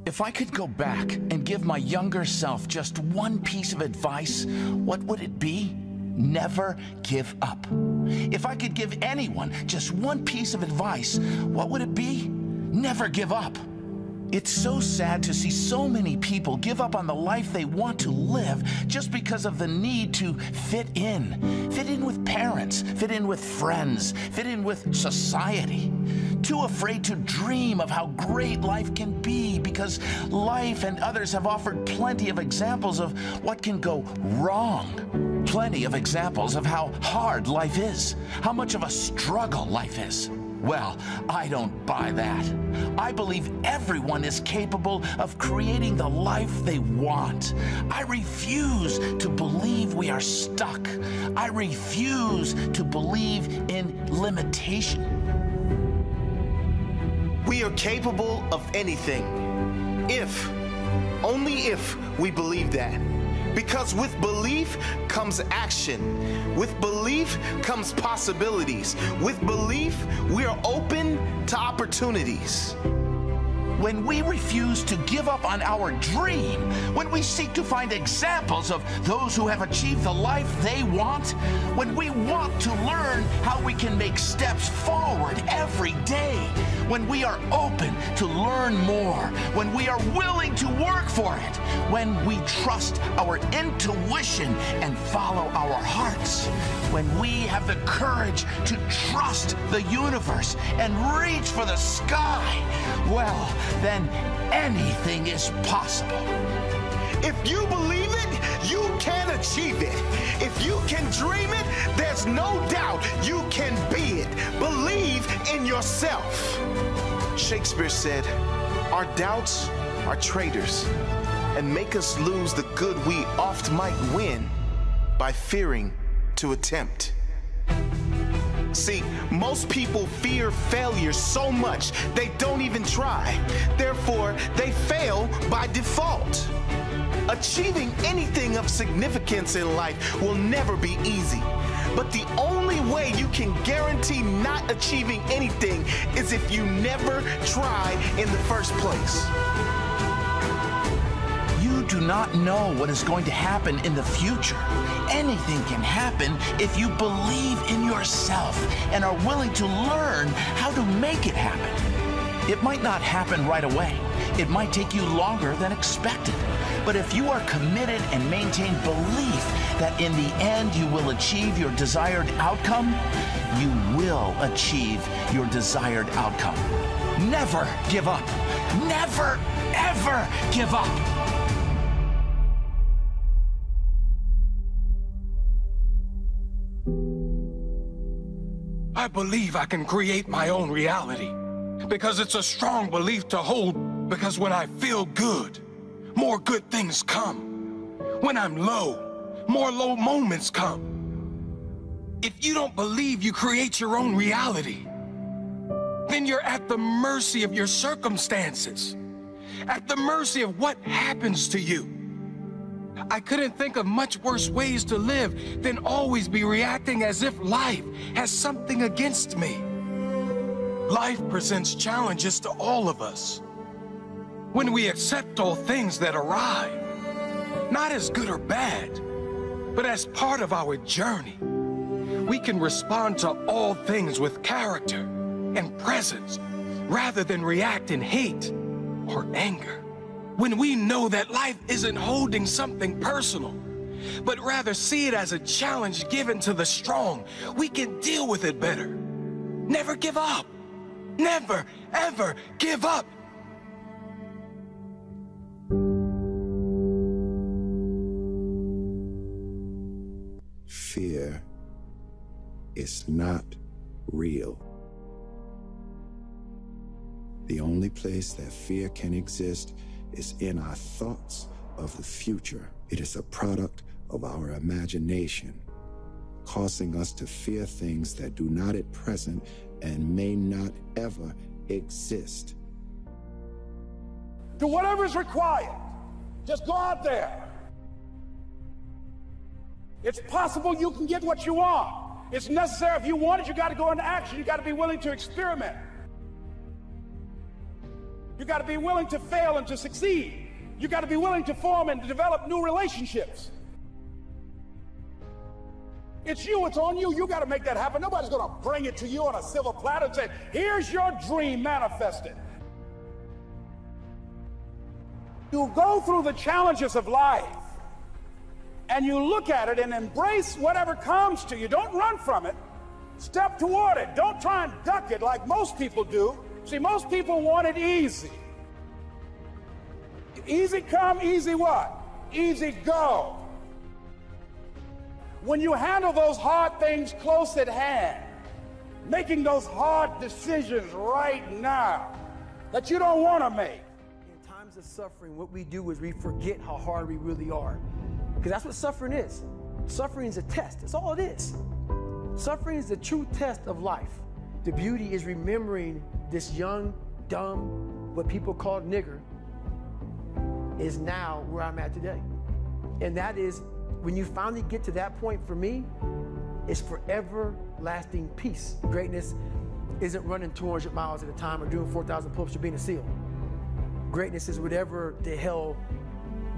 If I could go back and give my younger self just one piece of advice, what would it be? Never give up. If I could give anyone just one piece of advice, what would it be? Never give up. It's so sad to see so many people give up on the life they want to live just because of the need to fit in. Fit in with parents, fit in with friends, fit in with society. Too afraid to dream of how great life can be because life and others have offered plenty of examples of what can go wrong. Plenty of examples of how hard life is, how much of a struggle life is. Well, I don't buy that. I believe everyone is capable of creating the life they want. I refuse to believe we are stuck. I refuse to believe in limitation. We are capable of anything, only if we believe that. Because with belief comes action. With belief comes possibilities. With belief, we are open to opportunities. When we refuse to give up on our dream, when we seek to find examples of those who have achieved the life they want, when we want to learn how we can make steps forward every day, when we are open to learn more, when we are willing to work for it, when we trust our intuition and follow our hearts, when we have the courage to trust the universe and reach for the sky, well, then anything is possible. If you believe it, you can achieve it. If you can dream it, there's no doubt you can be it. Believe in yourself. Shakespeare said, "Our doubts are traitors and make us lose the good we oft might win by fearing to attempt." See, most people fear failure so much they don't even try. Therefore, they fail by default. Achieving anything of significance in life will never be easy. But the only way you can guarantee not achieving anything is if you never try in the first place. You do not know what is going to happen in the future. Anything can happen if you believe in yourself and are willing to learn how to make it happen. It might not happen right away. It might take you longer than expected. But if you are committed and maintain belief that in the end you will achieve your desired outcome, you will achieve your desired outcome. Never give up. Never, ever give up. I believe I can create my own reality because it's a strong belief to hold, because when I feel good, more good things come. When I'm low, more low moments come. If you don't believe you create your own reality, then you're at the mercy of your circumstances, at the mercy of what happens to you. I couldn't think of much worse ways to live than always be reacting as if life has something against me. Life presents challenges to all of us. When we accept all things that arrive, not as good or bad, but as part of our journey, we can respond to all things with character and presence rather than react in hate or anger. When we know that life isn't holding something personal, but rather see it as a challenge given to the strong, we can deal with it better. Never give up. Never, ever give up. Fear is not real. The only place that fear can exist is in our thoughts of the future. It is a product of our imagination, causing us to fear things that do not at present and may not ever exist. Do whatever is required. Just go out there. It's possible you can get what you want. It's necessary. If you want it, you got to go into action. You got to be willing to experiment. You got to be willing to fail and to succeed. You got to be willing to form and to develop new relationships. It's you, it's on you. You got to make that happen. Nobody's going to bring it to you on a silver platter and say, here's your dream manifested. You go through the challenges of life and you look at it and embrace whatever comes to you. Don't run from it. Step toward it. Don't try and duck it like most people do. See, most people want it easy. Easy come, easy what? Easy go. When you handle those hard things close at hand, making those hard decisions right now that you don't want to make. In times of suffering, what we do is we forget how hard we really are. Because that's what suffering is. Suffering is a test. That's all it is. Suffering is the true test of life. The beauty is remembering this young, dumb, what people call nigger, is now where I'm at today. And that is, when you finally get to that point, for me, it's forever lasting peace. Greatness isn't running 200 miles at a time or doing 4,000 pull-ups or being a SEAL. Greatness is whatever the hell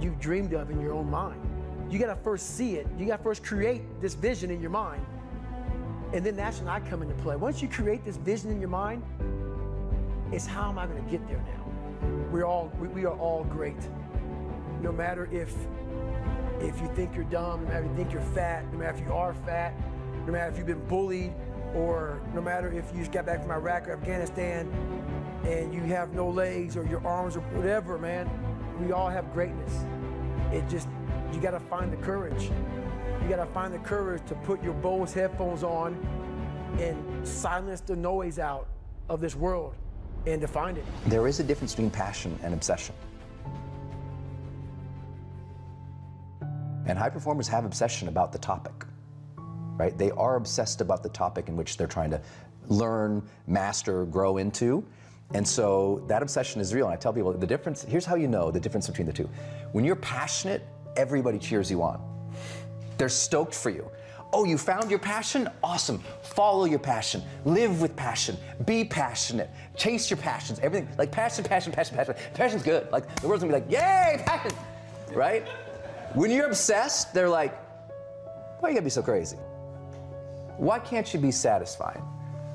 you dreamed of in your own mind. You gotta first see it. You gotta first create this vision in your mind. And then that's when I come into play. Once you create this vision in your mind, it's how am I gonna get there now? We are all great. No matter if you think you're dumb, no matter if you think you're fat, no matter if you are fat, no matter if you've been bullied, or no matter if you just got back from Iraq or Afghanistan and you have no legs or your arms or whatever, man, we all have greatness. It just, you gotta find the courage. You gotta find the courage to put your Bose headphones on and silence the noise out of this world and to find it. There is a difference between passion and obsession. And high performers have obsession about the topic, right? They are obsessed about the topic in which they're trying to learn, master, grow into. And so that obsession is real. And I tell people the difference, here's how you know the difference between the two. When you're passionate, everybody cheers you on. They're stoked for you. Oh, you found your passion? Awesome. Follow your passion. Live with passion. Be passionate. Chase your passions. Everything, like passion, passion, passion, passion. Passion's good. Like the world's gonna be like, yay, passion, right? When you're obsessed, they're like, why you gotta be so crazy? Why can't you be satisfied?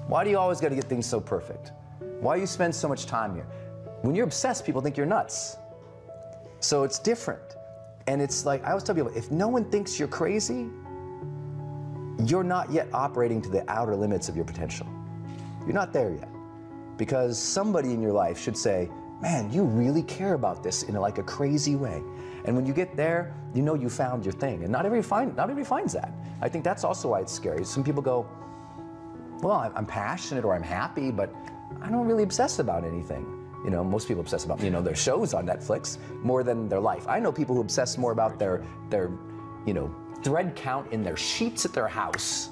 Why do you always gotta get things so perfect? Why do you spend so much time here? When you're obsessed, people think you're nuts. So it's different. And it's like, I always tell people, if no one thinks you're crazy, you're not yet operating to the outer limits of your potential. You're not there yet. Because somebody in your life should say, man, you really care about this in like a crazy way. And when you get there, you know you found your thing. And not everybody finds that. I think that's also why it's scary. Some people go, well, I'm passionate or I'm happy, but I don't really obsess about anything. You know, most people obsess about, you know, their shows on Netflix more than their life. I know people who obsess more about their you know, thread count in their sheets at their house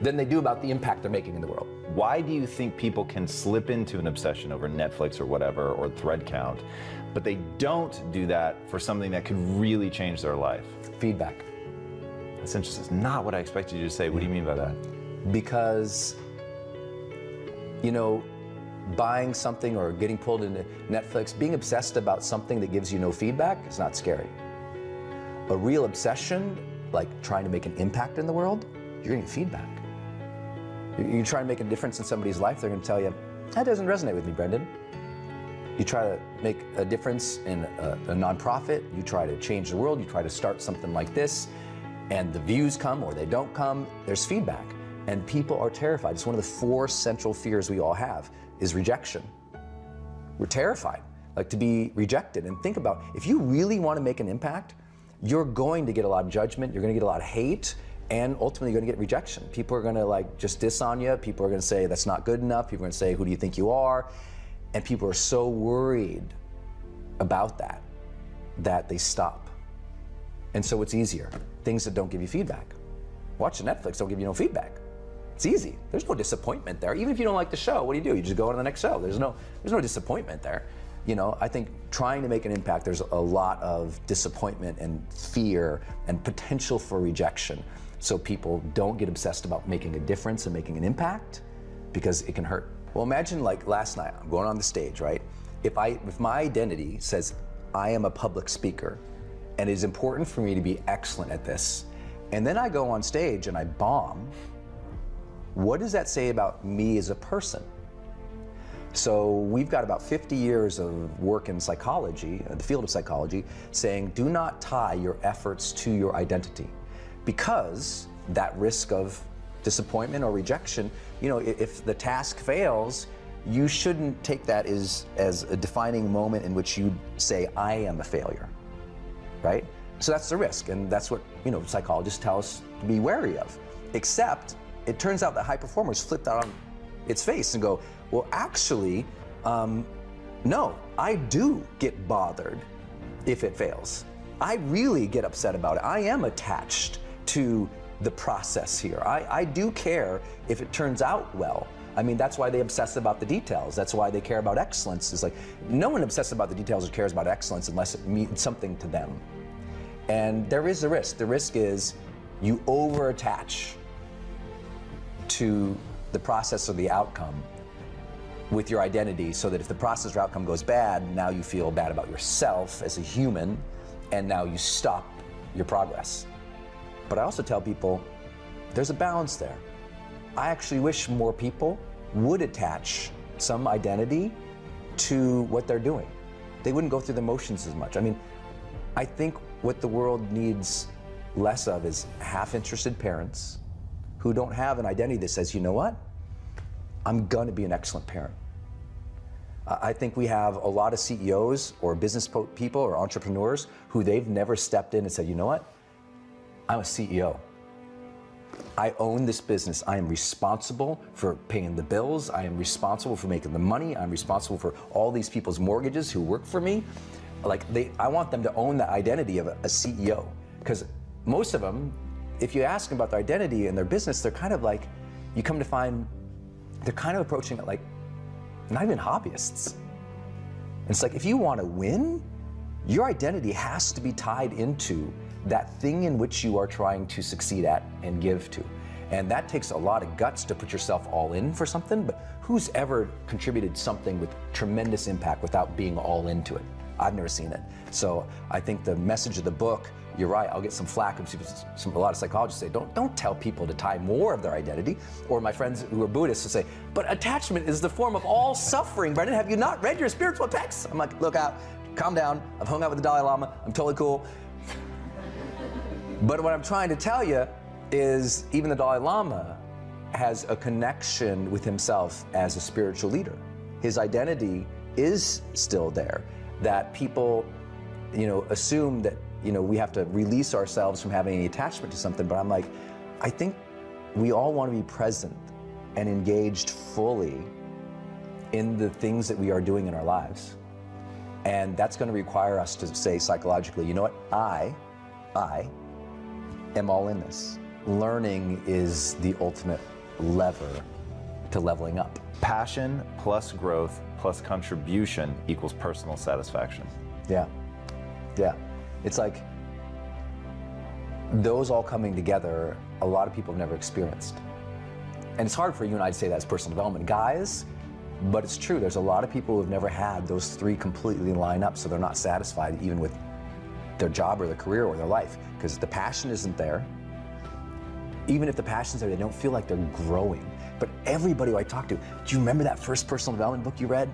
than they do about the impact they're making in the world. Why do you think people can slip into an obsession over Netflix or whatever, or thread count, but they don't do that for something that could really change their life? Feedback. That's interesting. It's not what I expected you to say. What do you mean by that? Because, you know, buying something or getting pulled into Netflix, being obsessed about something that gives you no feedback is not scary. A real obsession, like trying to make an impact in the world, you're getting feedback. You try to make a difference in somebody's life, they're going to tell you, that doesn't resonate with me, Brendan. You try to make a difference in a nonprofit, you try to change the world, you try to start something like this, and the views come or they don't come, there's feedback. And people are terrified. It's one of the 4 central fears we all have, is rejection. We're terrified, like to be rejected. And think about, if you really want to make an impact, you're going to get a lot of judgment, you're going to get a lot of hate, and ultimately you're going to get rejection. People are going to like just diss on you, people are going to say that's not good enough, people are going to say, who do you think you are? And people are so worried about that they stop. And so it's easier. Things that don't give you feedback. Watching Netflix don't give you no feedback. It's easy. There's no disappointment there. Even if you don't like the show, what do? You just go on to the next show. There's no disappointment there. You know, I think trying to make an impact, there's a lot of disappointment and fear and potential for rejection. So people don't get obsessed about making a difference and making an impact because it can hurt. Well, imagine like last night, I'm going on the stage, right? if my identity says I am a public speaker and it is important for me to be excellent at this, and then I go on stage and I bomb, what does that say about me as a person? So we've got about 50 years of work in psychology, the field of psychology, saying do not tie your efforts to your identity, because that risk of disappointment or rejection, you know, if the task fails, you shouldn't take that as a defining moment in which you say, I am a failure, right? So that's the risk, and that's what, you know, psychologists tell us to be wary of. Except, it turns out that high performers flip that on its face and go, well, actually, no, I do get bothered if it fails. I really get upset about it. I am attached to the process here. I do care if it turns out well. I mean, that's why they obsess about the details. That's why they care about excellence. It's like, no one obsesses about the details or cares about excellence unless it means something to them. And there is a risk. The risk is you over-attach to the process or the outcome with your identity, so that if the process or outcome goes bad, now you feel bad about yourself as a human, and now you stop your progress. But I also tell people there's a balance there. I actually wish more people would attach some identity to what they're doing. They wouldn't go through the motions as much. I mean, I think what the world needs less of is half-interested parents who don't have an identity that says, you know what? I'm gonna be an excellent parent. I think we have a lot of CEOs or business people or entrepreneurs who they've never stepped in and said, you know what? I'm a CEO. I own this business. I am responsible for paying the bills. I am responsible for making the money. I'm responsible for all these people's mortgages who work for me. Like I want them to own the identity of a CEO, because most of them, if you ask them about their identity and their business, they're kind of like, you come to find, they're kind of approaching it like not even hobbyists. And it's like, if you want to win, your identity has to be tied into that thing in which you are trying to succeed at and give to. And that takes a lot of guts to put yourself all in for something, but who's ever contributed something with tremendous impact without being all into it? I've never seen it. So I think the message of the book, you're right, I'll get some flack from a lot of psychologists say, don't tell people to tie more of their identity. Or my friends who are Buddhists will say, but attachment is the form of all suffering. Brendan, have you not read your spiritual texts? I'm like, look out, calm down. I've hung out with the Dalai Lama, I'm totally cool. But what I'm trying to tell you is even the Dalai Lama has a connection with himself as a spiritual leader. His identity is still there. That people, you know, assume that, you know, we have to release ourselves from having any attachment to something, but I'm like, I think we all want to be present and engaged fully in the things that we are doing in our lives. And that's going to require us to say psychologically, you know what, I am all in this. Learning is the ultimate lever to leveling up. Passion plus growth plus contribution equals personal satisfaction. Yeah, yeah. It's like those all coming together, a lot of people have never experienced. And it's hard for you and I to say that as personal development guys, but it's true. There's a lot of people who have never had those three completely line up, so they're not satisfied even with their job or their career or their life, because the passion isn't there. Even if the passion's there, they don't feel like they're growing. But everybody who I talk to, do you remember that first personal development book you read?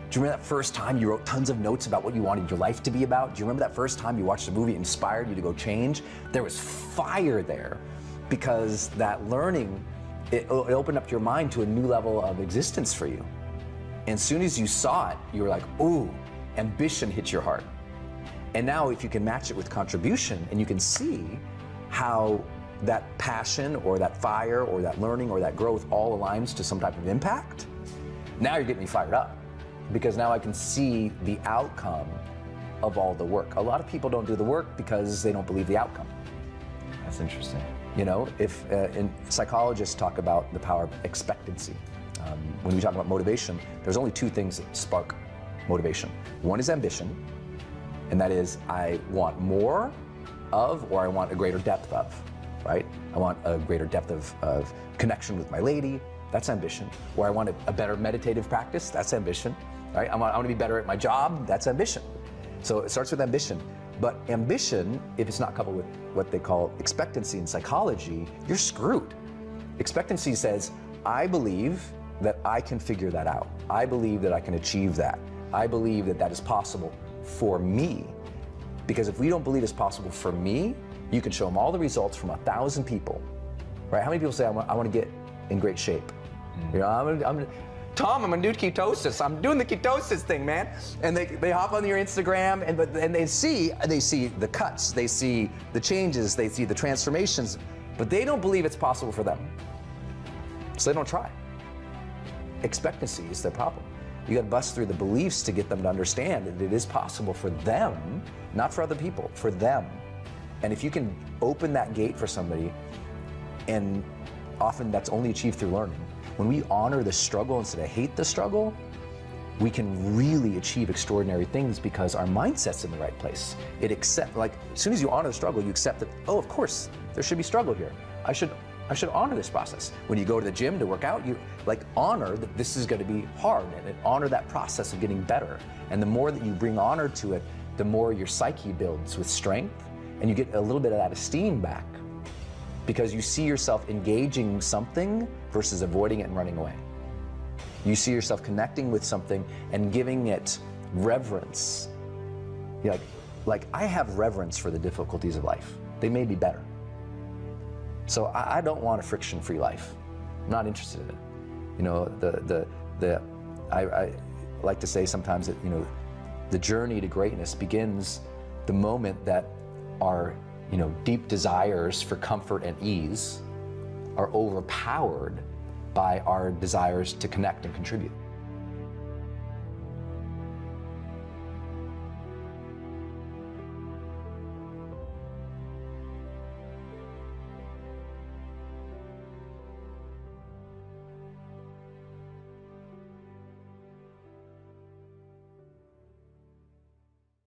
Do you remember that first time you wrote tons of notes about what you wanted your life to be about? Do you remember that first time you watched a movie that inspired you to go change? There was fire there, because that learning, it opened up your mind to a new level of existence for you. And as soon as you saw it, you were like, ooh, ambition hit your heart. And now if you can match it with contribution and you can see how that passion or that fire or that learning or that growth all aligns to some type of impact, now you're getting me fired up, because now I can see the outcome of all the work. A lot of people don't do the work because they don't believe the outcome. That's interesting. You know, if and psychologists talk about the power of expectancy. When we talk about motivation, there's only two things that spark motivation. One is ambition, and that is I want more of, or I want a greater depth of, right? I want a greater depth of connection with my lady, that's ambition. Or I want a better meditative practice, that's ambition. right? I want to be better at my job. That's ambition. So it starts with ambition. But ambition, if it's not coupled with what they call expectancy in psychology, you're screwed. Expectancy says, I believe that I can figure that out. I believe that I can achieve that. I believe that that is possible for me. Because if we don't believe it's possible for me, you can show them all the results from 1,000 people, right? How many people say, I want to get in great shape? You know, Tom, I'm gonna do ketosis. I'm doing the ketosis thing, man. And they hop on your Instagram and they see the cuts, they see the changes, they see the transformations, but they don't believe it's possible for them. So they don't try. Expectancy is their problem. You got to bust through the beliefs to get them to understand that it is possible for them, not for other people, for them. And if you can open that gate for somebody, and often that's only achieved through learning, when we honor the struggle instead of hate the struggle, we can really achieve extraordinary things because our mindset's in the right place. It accept, like, as soon as you honor the struggle, you accept that, oh, of course, there should be struggle here. I should honor this process. When you go to the gym to work out, you like honor that this is going to be hard, and honor that process of getting better. And the more that you bring honor to it, the more your psyche builds with strength, and you get a little bit of that esteem back because you see yourself engaging something versus avoiding it and running away. You see yourself connecting with something and giving it reverence. You're like I have reverence for the difficulties of life. They may be better. So I don't want a friction-free life. I'm not interested in it. You know, I like to say sometimes that, you know, the journey to greatness begins the moment that our, you know, deep desires for comfort and ease are overpowered by our desires to connect and contribute.